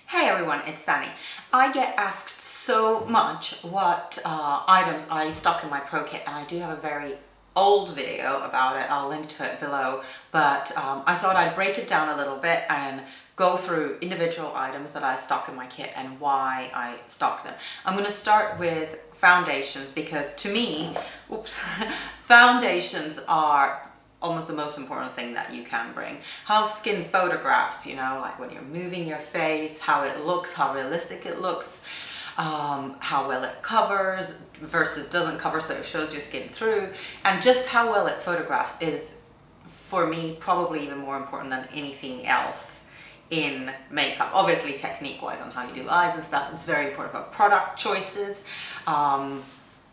Hey everyone, it's Sani. I get asked so much what items I stock in my pro kit, and I do have a very old video about it. I'll link to it below, but I thought I'd break it down a little bit and go through individual items that I stock in my kit and why I stock them. I'm going to start with foundations because to me, foundations are almost the most important thing that you can bring. How skin photographs, like when you're moving your face, how it looks, how realistic it looks, how well it covers versus doesn't cover, so it shows your skin through, and just how well it photographs is, for me, probably even more important than anything else in makeup. Obviously, technique-wise on how you do eyes and stuff, it's very important, but product choices,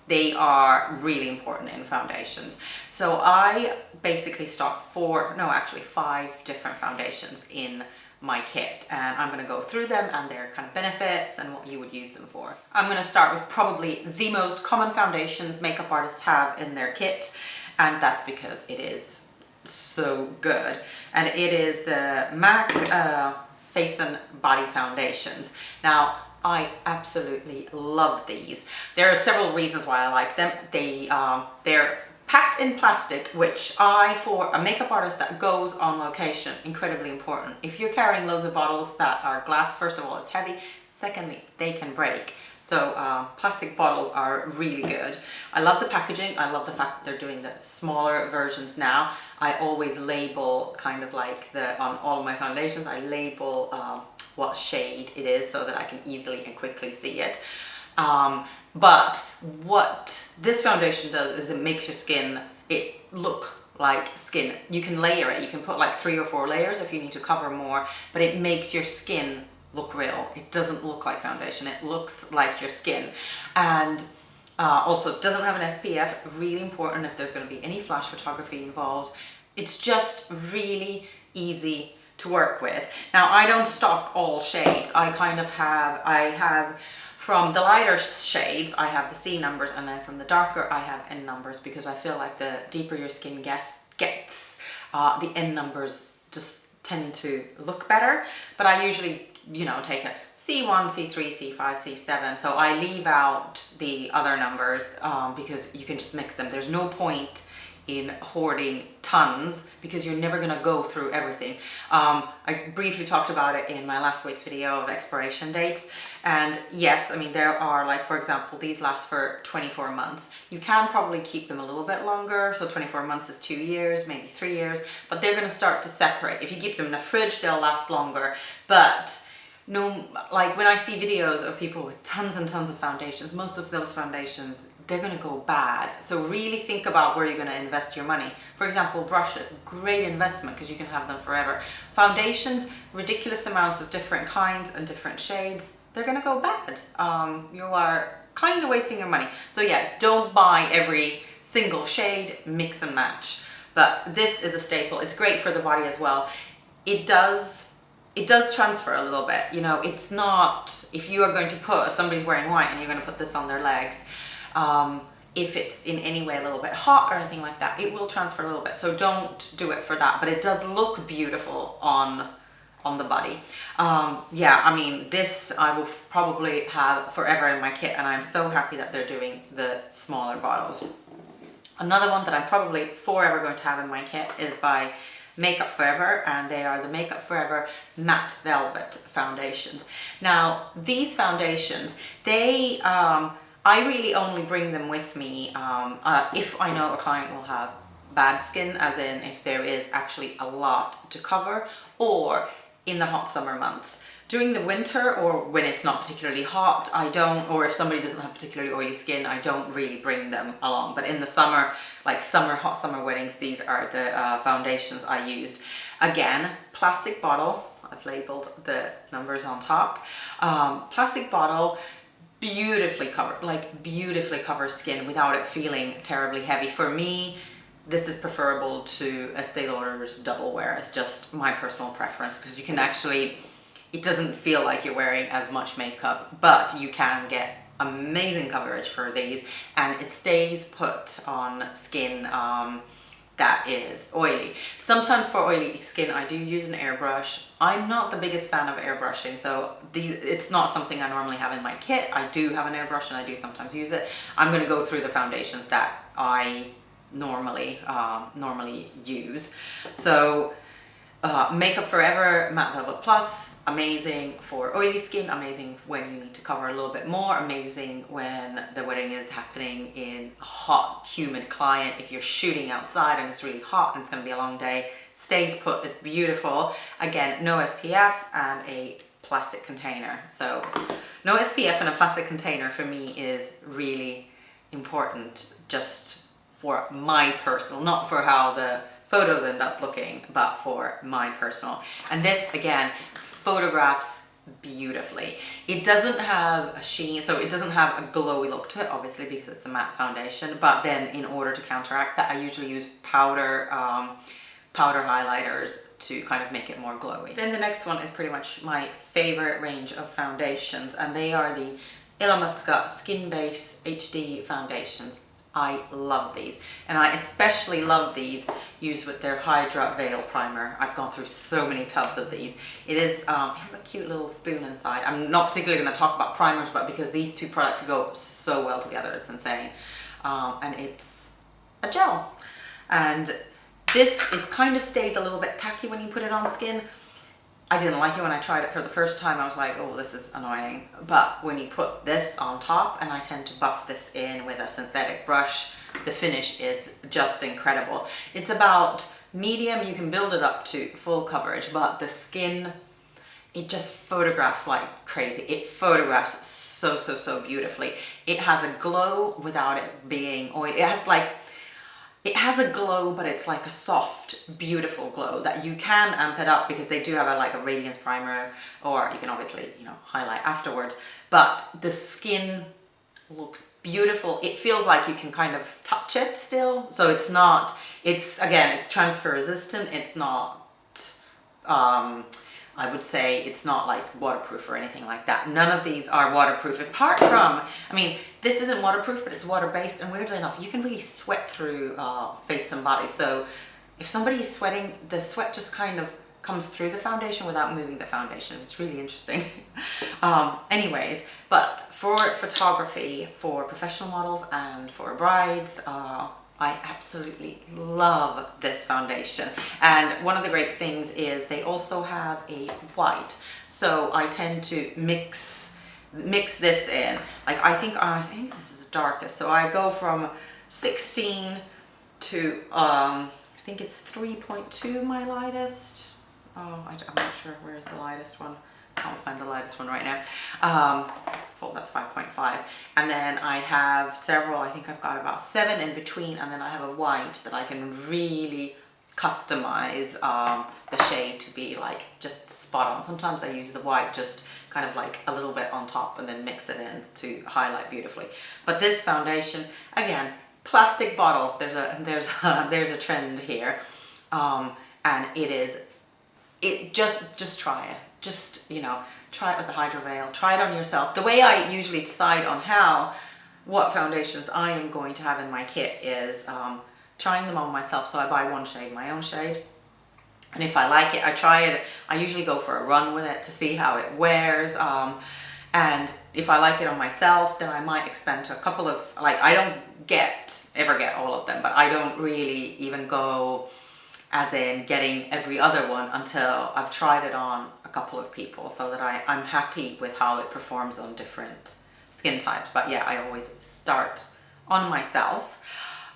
they are really important in foundations. So I basically stock five different foundations in my kit, and I'm going to go through them and their kind of benefits and what you would use them for. I'm going to start with probably the most common foundations makeup artists have in their kit, and that's because it is so good. And it is the MAC Face and Body Foundations. Now, I absolutely love these. There are several reasons why I like them. They're packed in plastic, which for a makeup artist that goes on location, incredibly important. If you're carrying loads of bottles that are glass, first of all, it's heavy. Secondly, they can break. So plastic bottles are really good. I love the packaging. I love the fact that they're doing the smaller versions now. I always label kind of like on all of my foundations, I label what shade it is so that I can easily and quickly see it. But what this foundation does is it makes your skin look like skin. You can layer it. You can put like 3 or 4 layers if you need to cover more, but it makes your skin look real. It doesn't look like foundation. It looks like your skin. And also, it doesn't have an SPF, really important if there's going to be any flash photography involved. It's just really easy to work with. Now, I don't stock all shades. I have from the lighter shades, I have the C numbers, and then from the darker, I have N numbers, because I feel like the deeper your skin gets, the N numbers just tend to look better. But I usually, take a C1, C3, C5, C7. So I leave out the other numbers because you can just mix them. There's no point in hoarding tons because you're never going to go through everything. I briefly talked about it in my last week's video of expiration dates. And yes, there are, like, for example, these last for 24 months. You can probably keep them a little bit longer. So 24 months is 2 years, maybe 3 years, but they're going to start to separate. If you keep them in the fridge, they'll last longer. But like when I see videos of people with tons and tons of foundations, most of those foundations, they're going to go bad. So really think about where you're going to invest your money. For example, brushes, great investment because you can have them forever. Foundations, ridiculous amounts of different kinds and different shades, they're going to go bad. You are kind of wasting your money. So yeah, don't buy every single shade, mix and match. But this is a staple. It's great for the body as well. It does transfer a little bit. It's not, if you are going to somebody's wearing white and you're going to put this on their legs, if it's in any way a little bit hot or anything like that, it will transfer a little bit. So don't do it for that, but it does look beautiful on the body. This I will probably have forever in my kit, and I'm so happy that they're doing the smaller bottles. Another one that I'm probably forever going to have in my kit is by Makeup Forever, and they are the Makeup Forever Matte Velvet Foundations. Now, these foundations, I really only bring them with me if I know a client will have bad skin, as in if there is actually a lot to cover, or in the hot summer months. During the winter, or when it's not particularly hot, or if somebody doesn't have particularly oily skin, I don't really bring them along. But in the summer, like hot summer weddings, these are the foundations I used. Again, plastic bottle. I've labeled the numbers on top. Plastic bottle, beautifully covers skin without it feeling terribly heavy. For me, this is preferable to Estee Lauder's Double Wear. It's just my personal preference because you can actually, it doesn't feel like you're wearing as much makeup, but you can get amazing coverage for these, and it stays put on skin that is oily. Sometimes for oily skin I do use an airbrush. I'm not the biggest fan of airbrushing, so it's not something I normally have in my kit. I do have an airbrush and I do sometimes use it. I'm going to go through the foundations that I normally use. So Makeup Forever Matte Velvet Plus, amazing for oily skin, amazing when you need to cover a little bit more, amazing when the wedding is happening in a hot, humid climate. If you're shooting outside and it's really hot and it's going to be a long day, stays put, it's beautiful. Again, no SPF and a plastic container. So no SPF and a plastic container for me is really important, just for my personal, not for how the photos end up looking, but for my personal. And this, again, photographs beautifully. It doesn't have a sheen, so it doesn't have a glowy look to it, obviously, because it's a matte foundation. But then in order to counteract that, I usually use powder highlighters to kind of make it more glowy. Then the next one is pretty much my favorite range of foundations, and they are the Illamasqua Skin Base HD foundations. I love these, and I especially love these used with their Hydra Veil Primer. I've gone through so many tubs of these. It is, it has a cute little spoon inside. I'm not particularly going to talk about primers, but because these two products go so well together, it's insane. And it's a gel. And this is kind of stays a little bit tacky when you put it on skin. I didn't like it when I tried it for the first time. I was like, oh, this is annoying. But when you put this on top, and I tend to buff this in with a synthetic brush, the finish is just incredible. It's about medium, you can build it up to full coverage, but the skin, it just photographs like crazy. It photographs so, so, so beautifully. It has a glow without it being oily. It has a glow, but it's like a soft, beautiful glow that you can amp it up because they do have like a radiance primer, or you can obviously, highlight afterwards. But the skin looks beautiful. It feels like you can kind of touch it still. So it's transfer resistant. It's not, I would say it's not like waterproof or anything like that. None of these are waterproof, apart from, this isn't waterproof, but it's water-based, and weirdly enough, you can really sweat through face and body. So if somebody is sweating, the sweat just kind of comes through the foundation without moving the foundation. It's really interesting. Anyways, but for photography, for professional models and for brides, I absolutely love this foundation. And one of the great things is they also have a white. So I tend to mix this in. Like I think this is darkest. So I go from 16 to I think it's 3.2 my lightest. Oh, I'm not sure where's the lightest one. I'll find the lightest one right now. Well, that's 5.5. And then I have several, I think I've got about 7 in between, and then I have a white that I can really customize the shade to be like just spot on. Sometimes I use the white just kind of like a little bit on top and then mix it in to highlight beautifully. But this foundation, again, plastic bottle, there's a trend here. And just try it. Just, try it with the Hydra Veil, try it on yourself. The way I usually decide on what foundations I am going to have in my kit is trying them on myself. So I buy one shade, my own shade. And if I like it, I try it. I usually go for a run with it to see how it wears. And if I like it on myself, then I might expand to a couple of, I don't ever get all of them, but I don't really even go as in getting every other one until I've tried it on a couple of people, so that I'm happy with how it performs on different skin types. But yeah, I always start on myself.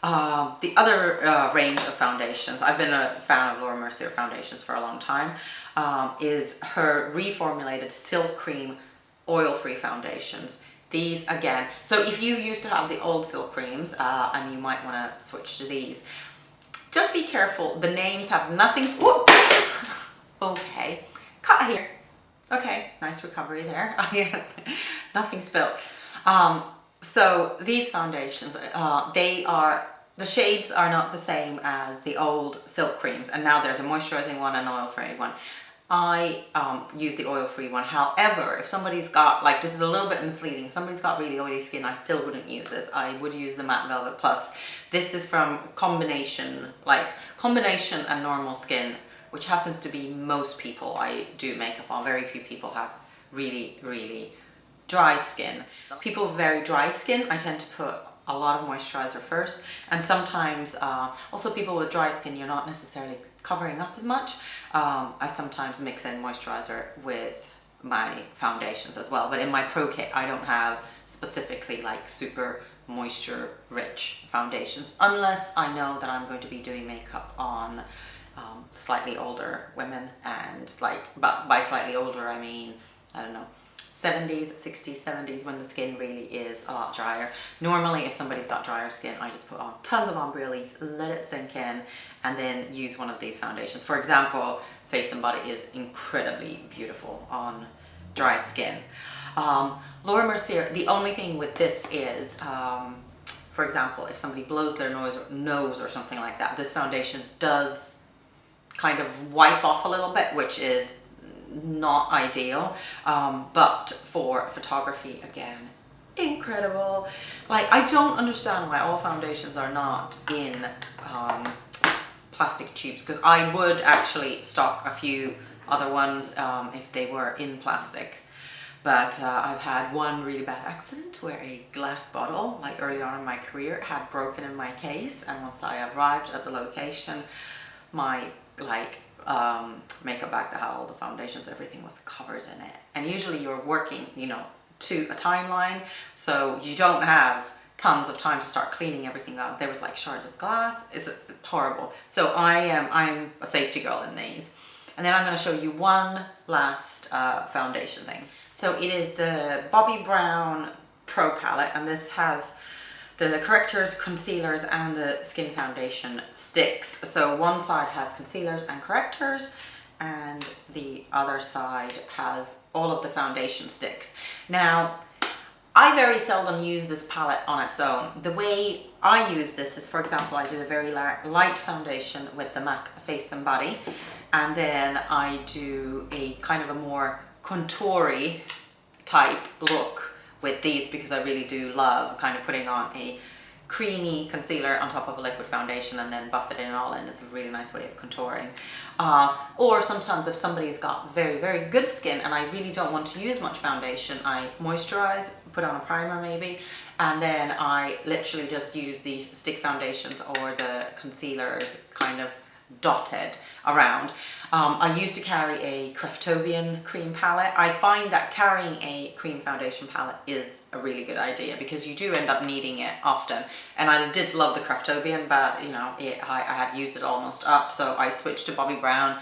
The other range of foundations, I've been a fan of Laura Mercier foundations for a long time, is her reformulated Silk Cream oil-free foundations. These, again, so if you used to have the old Silk Creams and you might want to switch to these, just be careful. The names have nothing. Whoops. Okay. Cut here. Okay. Nice recovery there. Nothing spilled. So these foundations, the shades are not the same as the old Silk Creams. And now there's a moisturizing one and an oil-free one. I use the oil-free one. However, if somebody's got, like, this is a little bit misleading, if somebody's got really oily skin, I still wouldn't use this. I would use the Matte Velvet Plus. This is from combination and normal skin, which happens to be most people I do makeup on. Very few people have really, really dry skin. People with very dry skin, I tend to put a lot of moisturizer first, and sometimes also people with dry skin, you're not necessarily covering up as much. I sometimes mix in moisturizer with my foundations as well, but in my pro kit I don't have specifically like super moisture rich foundations, unless I know that I'm going to be doing makeup on slightly older women, and like, but by slightly older I mean, I don't know, 70s, 60s, 70s, when the skin really is a lot drier. Normally, if somebody's got drier skin, I just put on tons of ombre release, let it sink in, and then use one of these foundations. For example, Face and Body is incredibly beautiful on dry skin. Laura Mercier, the only thing with this is, for example, if somebody blows their nose or something like that, this foundation does kind of wipe off a little bit, which is not ideal, but for photography, again, incredible. Like, I don't understand why all foundations are not in plastic tubes, because I would actually stock a few other ones if they were in plastic, but I've had one really bad accident where a glass bottle, like early on in my career, had broken in my case, and once I arrived at the location, my makeup bag that had all the foundations, everything was covered in it. And usually you're working, you know, to a timeline, so you don't have tons of time to start cleaning everything out. There was like shards of glass. It's horrible. So I'm a safety girl in these. And then I'm going to show you one last foundation thing. So it is the Bobbi Brown Pro Palette, and this has the correctors, concealers, and the skin foundation sticks. So one side has concealers and correctors, and the other side has all of the foundation sticks. Now, I very seldom use this palette on its own. The way I use this is, for example, I do a very light foundation with the MAC Face and Body, and then I do a kind of a more contoury type look with these, because I really do love kind of putting on a creamy concealer on top of a liquid foundation and then buff it in all in. It's a really nice way of contouring. Or sometimes if somebody's got very, very good skin and I really don't want to use much foundation, I moisturize, put on a primer maybe, and then I literally just use these stick foundations or the concealers kind of dotted around. I used to carry a Craftobian cream palette. I find that carrying a cream foundation palette is a really good idea, because you do end up needing it often. And I did love the Craftobian, but you know, I had used it almost up, so I switched to Bobbi Brown.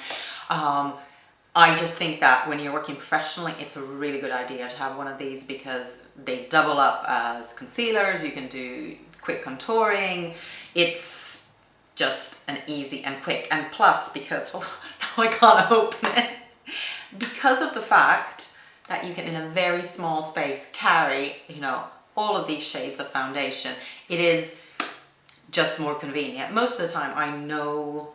I just think that when you're working professionally, it's a really good idea to have one of these, because they double up as concealers. You can do quick contouring. It's just an easy and quick, and plus, because hold on, now I can't open it, because of the fact that you can in a very small space carry, you know, all of these shades of foundation, it is just more convenient. Most of the time I know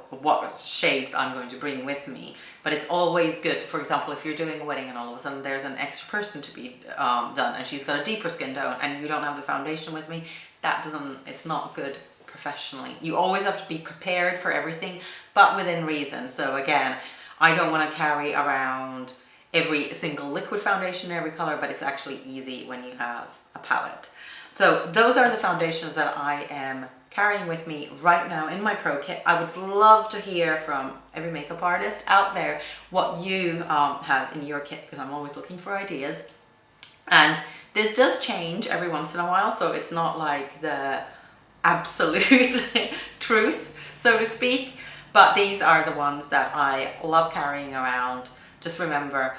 what shades I'm going to bring with me, but it's always good, for example, if you're doing a wedding and all of a sudden there's an extra person to be done and she's got a deeper skin tone and you don't have the foundation with me, it's not good professionally. You always have to be prepared for everything, but within reason. So again, I don't want to carry around every single liquid foundation in every color, but it's actually easy when you have a palette. So those are the foundations that I am carrying with me right now in my pro kit. I would love to hear from every makeup artist out there what you have in your kit, because I'm always looking for ideas. And this does change every once in a while, so it's not like the absolute truth, so to speak, but these are the ones that I love carrying around. Just remember,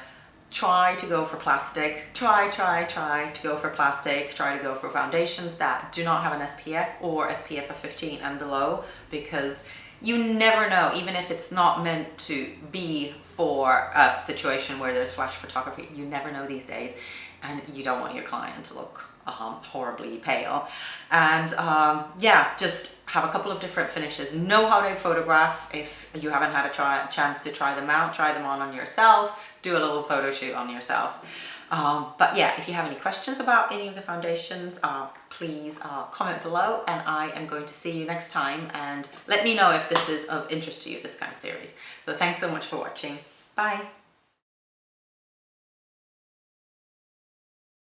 try to go for plastic, try to go for plastic, try to go for foundations that do not have an SPF or SPF of 15 and below, because you never know, even if it's not meant to be for a situation where there's flash photography, you never know these days, and you don't want your client to look horribly pale. And yeah, just have a couple of different finishes. Know how to photograph. If you haven't had a chance to try them out, try them on yourself, do a little photo shoot on yourself. But yeah, if you have any questions about any of the foundations, please comment below, and I am going to see you next time, and let me know if this is of interest to you, this kind of series. So thanks so much for watching. Bye.